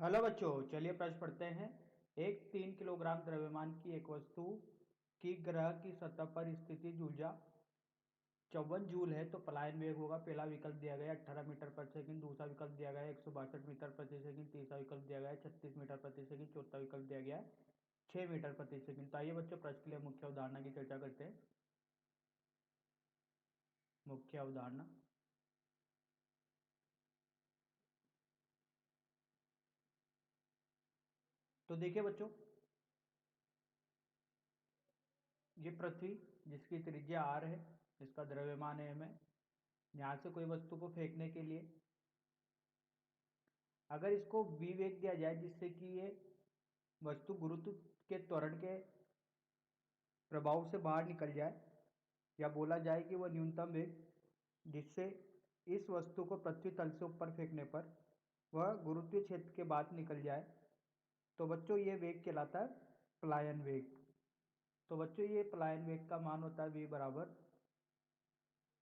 Hello बच्चों, चलिए प्रश्न पढ़ते हैं। एक 3 किलोग्राम द्रव्यमान की एक वस्तु की ग्रह की सतह पर स्थितिज ऊर्जा 54 जूल है तो पलायन वेग होगा। पहला विकल्प दिया गया 18 मीटर प्रति सेकंड, दूसरा विकल्प दिया गया 162 मीटर प्रति सेकंड, तीसरा विकल्प दिया गया 36 मीटर प्रति सेकंड, चौथा विकल्प दिया गया 6 मीटर प्रति सेकंड। तो आइए बच्चों प्रश्न के लिए मुख्य अवधारणा की चर्चा करते हैं। मुख्य अवधारणा, तो देखिए बच्चों, ये पृथ्वी जिसकी त्रिज्या r है, इसका द्रव्यमान है m है। यहाँ से कोई वस्तु को फेंकने के लिए अगर इसको v वेग दिया जाए जिससे कि ये वस्तु गुरुत्व के त्वरण के प्रभाव से बाहर निकल जाए, या बोला जाए कि वह न्यूनतम वेग जिससे इस वस्तु को पृथ्वी तल से ऊपर फेंकने पर वह गुरुत्वीय क्षेत्र के बाद निकल जाए, तो बच्चों ये वेग कहलाता है पलायन वेग। तो बच्चों ये पलायन वेग का मान होता है v बराबर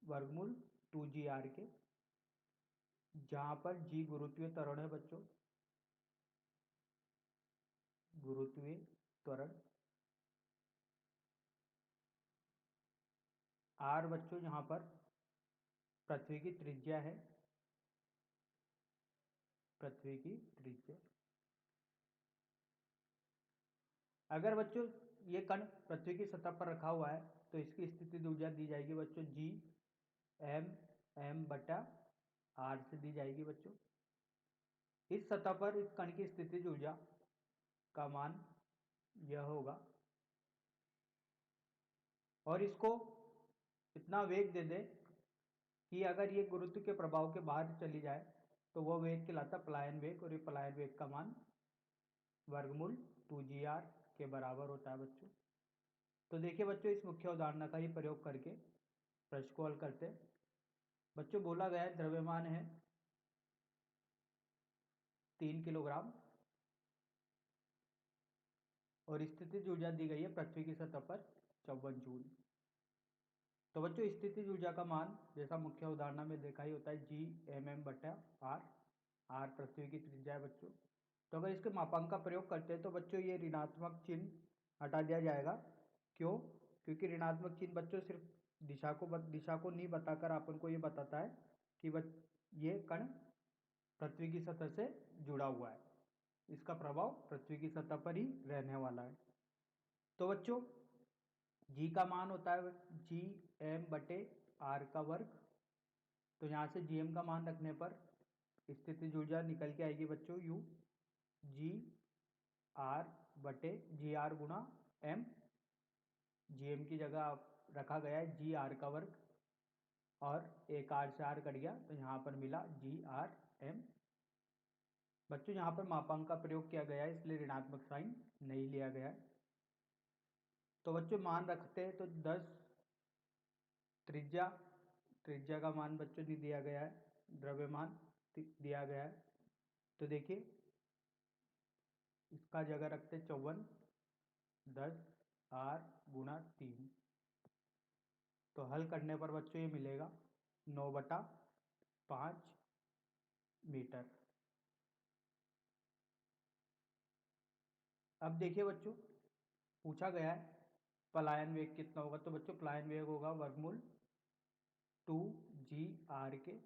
वर्गमूल 2gr के, जहां पर g गुरुत्वीय त्वरण है बच्चों, गुरुत्वीय त्वरण। r बच्चों यहाँ पर पृथ्वी की त्रिज्या है, पृथ्वी की त्रिज्या। अगर बच्चों ये कण पृथ्वी की सतह पर रखा हुआ है तो इसकी स्थितिज ऊर्जा दी जाएगी बच्चों जी m बटा r से दी जाएगी बच्चों। इस सतह पर इस कण की स्थितिज ऊर्जा का मान यह होगा, और इसको इतना वेग दे दे कि अगर ये गुरुत्व के प्रभाव के बाहर चली जाए तो वह वेग कहलाता पलायन वेग, और ये पलायन वेग का मान वर्गमूल 2gr के बराबर होता है बच्चों। तो देखिए बच्चों, इस मुख्य उदाहरण का ही प्रयोग करके प्रश्न को हल करते हैं। बच्चों बोला गया है द्रव्यमान है 3 किलोग्राम और स्थितिज ऊर्जा दी गई है पृथ्वी की सतह पर 54 जूल। तो बच्चों स्थितिज ऊर्जा का मान जैसा मुख्य उदाहरण में देखा ही होता है जी m बटा आर। आर पृथ्वी की त्रिज्या है बच्चों। तो अगर इसके मापांक का प्रयोग करते हैं तो बच्चों ये ऋणात्मक चिन्ह हटा दिया जाएगा। क्यों? क्योंकि ऋणात्मक चिन्ह बच्चों सिर्फ दिशा को नहीं बताकर अपन को ये बताता है कि ये कण पृथ्वी की सतह से जुड़ा हुआ है, इसका प्रभाव पृथ्वी की सतह पर ही रहने वाला है। तो बच्चों जी का मान होता है जी m बटे आर का वर्ग। तो यहाँ से जी एम का मान रखने पर स्थितिज ऊर्जा निकल के आएगी बच्चों यू जी आर बटे जी आर गुणा एम। जी एम की जगह रखा गया है जी आर का वर्ग, और एक आर से आर कट गया तो यहाँ पर मिला जी आर एम। बच्चों यहाँ पर मापांक का प्रयोग किया गया है इसलिए ऋणात्मक साइन नहीं लिया गया है। तो बच्चों मान रखते हैं तो 10 त्रिज्या, त्रिज्या का मान बच्चों नहीं दिया गया है, द्रव्यमान दिया गया है। तो देखिए इसका जगह रखते 54 10 आर गुणा 3। तो हल करने पर बच्चों ये मिलेगा 9/5 मीटर। अब देखिए बच्चों पूछा गया है पलायन वेग कितना होगा, तो बच्चों पलायन वेग होगा वर्गमूल 2gr के।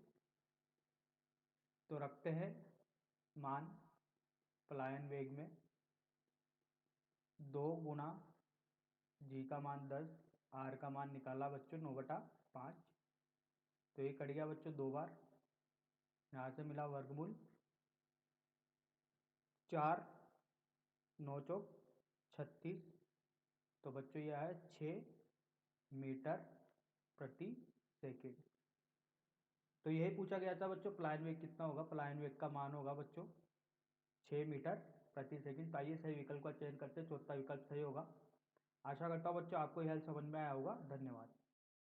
तो रखते हैं मान पलायन वेग में 2 गुणा जी का मान 10, आर का मान निकाला बच्चों 9/5। तो ये कट गया बच्चों 2 बार, यहाँ से मिला वर्गमूल 4 9 चौक 36। तो बच्चों यह है 6 मीटर प्रति सेकेंड। तो यही पूछा गया था बच्चों पलायन वेग कितना होगा। पलायन वेग का मान होगा बच्चों 6 मीटर प्रति सेकंड। तो आइए सही विकल्प का चयन करते हैं, चौथा विकल्प सही होगा। आशा करता हूँ बच्चों आपको यह समझ में आया होगा। धन्यवाद।